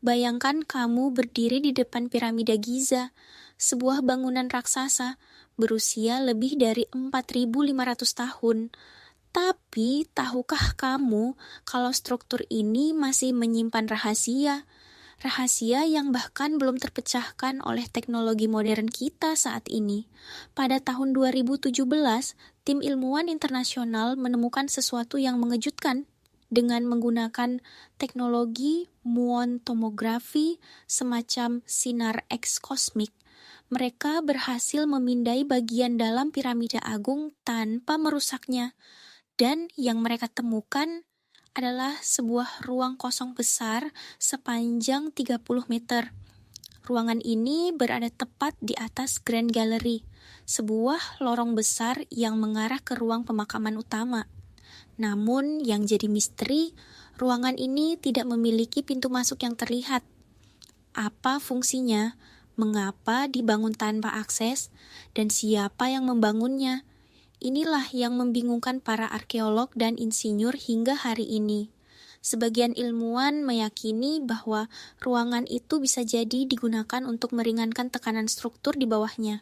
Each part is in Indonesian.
Bayangkan kamu berdiri di depan piramida Giza, sebuah bangunan raksasa berusia lebih dari 4.500 tahun. Tapi, tahukah kamu kalau struktur ini masih menyimpan rahasia? Rahasia yang bahkan belum terpecahkan oleh teknologi modern kita saat ini. Pada tahun 2017, tim ilmuwan internasional menemukan sesuatu yang mengejutkan dengan menggunakan teknologi muon tomografi semacam sinar X kosmik. Mereka berhasil memindai bagian dalam piramida agung tanpa merusaknya. Dan yang mereka temukan adalah sebuah ruang kosong besar sepanjang 30 meter. Ruangan ini berada tepat di atas Grand Gallery, sebuah lorong besar yang mengarah ke ruang pemakaman utama. Namun yang jadi misteri, ruangan ini tidak memiliki pintu masuk yang terlihat. Apa fungsinya? Mengapa dibangun tanpa akses? Dan siapa yang membangunnya? Inilah yang membingungkan para arkeolog dan insinyur hingga hari ini. Sebagian ilmuwan meyakini bahwa ruangan itu bisa jadi digunakan untuk meringankan tekanan struktur di bawahnya.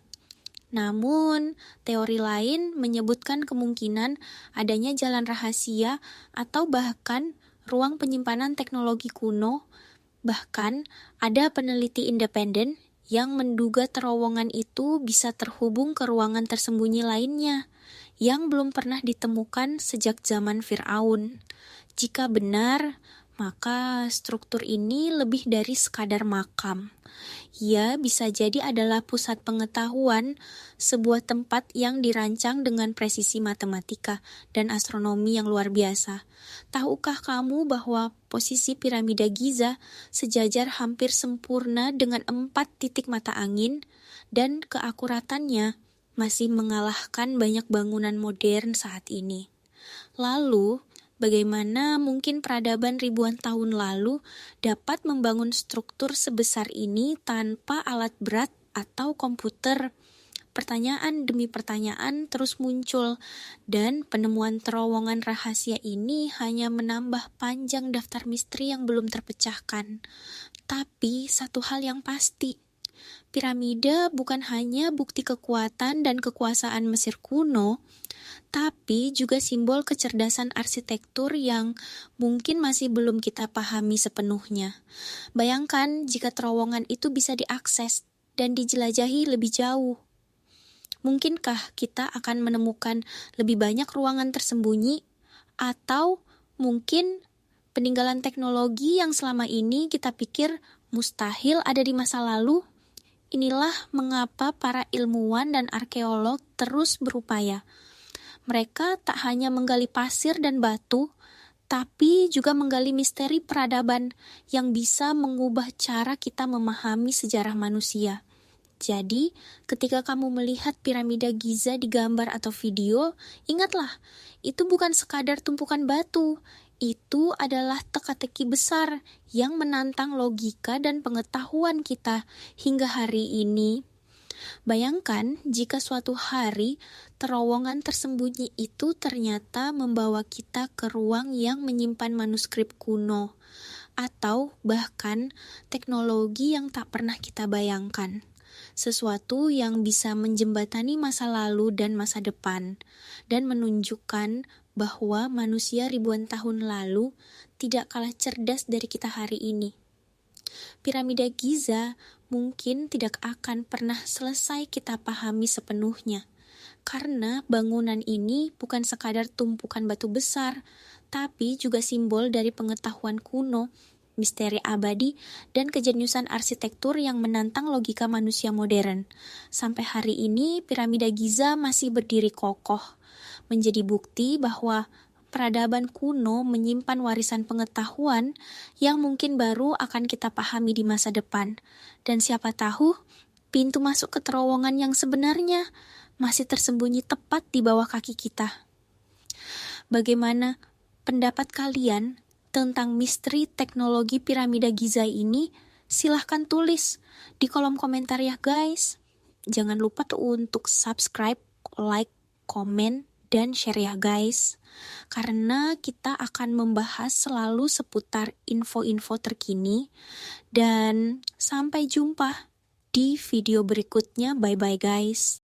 Namun, teori lain menyebutkan kemungkinan adanya jalan rahasia atau bahkan ruang penyimpanan teknologi kuno. Bahkan, ada peneliti independen yang menduga terowongan itu bisa terhubung ke ruangan tersembunyi lainnya yang belum pernah ditemukan sejak zaman Firaun. Jika benar, maka struktur ini lebih dari sekadar makam. Ia bisa jadi adalah pusat pengetahuan, sebuah tempat yang dirancang dengan presisi matematika dan astronomi yang luar biasa. Tahukah kamu bahwa posisi piramida Giza sejajar hampir sempurna dengan 4 titik mata angin dan keakuratannya masih mengalahkan banyak bangunan modern saat ini? Lalu, bagaimana mungkin peradaban ribuan tahun lalu dapat membangun struktur sebesar ini tanpa alat berat atau komputer? Pertanyaan demi pertanyaan terus muncul, dan penemuan terowongan rahasia ini hanya menambah panjang daftar misteri yang belum terpecahkan. Tapi satu hal yang pasti, piramida bukan hanya bukti kekuatan dan kekuasaan Mesir kuno, tapi juga simbol kecerdasan arsitektur yang mungkin masih belum kita pahami sepenuhnya. Bayangkan jika terowongan itu bisa diakses dan dijelajahi lebih jauh. Mungkinkah kita akan menemukan lebih banyak ruangan tersembunyi? Atau mungkin peninggalan teknologi yang selama ini kita pikir mustahil ada di masa lalu? Inilah mengapa para ilmuwan dan arkeolog terus berupaya. Mereka tak hanya menggali pasir dan batu, tapi juga menggali misteri peradaban yang bisa mengubah cara kita memahami sejarah manusia. Jadi, ketika kamu melihat piramida Giza di gambar atau video, ingatlah, itu bukan sekadar tumpukan batu. Itu adalah teka-teki besar yang menantang logika dan pengetahuan kita hingga hari ini. Bayangkan jika suatu hari terowongan tersembunyi itu ternyata membawa kita ke ruang yang menyimpan manuskrip kuno, atau bahkan teknologi yang tak pernah kita bayangkan. Sesuatu yang bisa menjembatani masa lalu dan masa depan, dan menunjukkan bahwa manusia ribuan tahun lalu tidak kalah cerdas dari kita hari ini. Piramida Giza mungkin tidak akan pernah selesai kita pahami sepenuhnya, karena bangunan ini bukan sekadar tumpukan batu besar, tapi juga simbol dari pengetahuan kuno, misteri abadi, dan kejeniusan arsitektur yang menantang logika manusia modern. Sampai hari ini, piramida Giza masih berdiri kokoh, menjadi bukti bahwa peradaban kuno menyimpan warisan pengetahuan yang mungkin baru akan kita pahami di masa depan. Dan siapa tahu, pintu masuk ke terowongan yang sebenarnya masih tersembunyi tepat di bawah kaki kita. Bagaimana pendapat kalian tentang misteri teknologi piramida Giza ini? Silahkan tulis di kolom komentar ya guys. Jangan lupa tuh untuk subscribe, like, komen, dan share ya guys. Karena kita akan membahas selalu seputar info-info terkini. Dan sampai jumpa di video berikutnya. Bye-bye guys.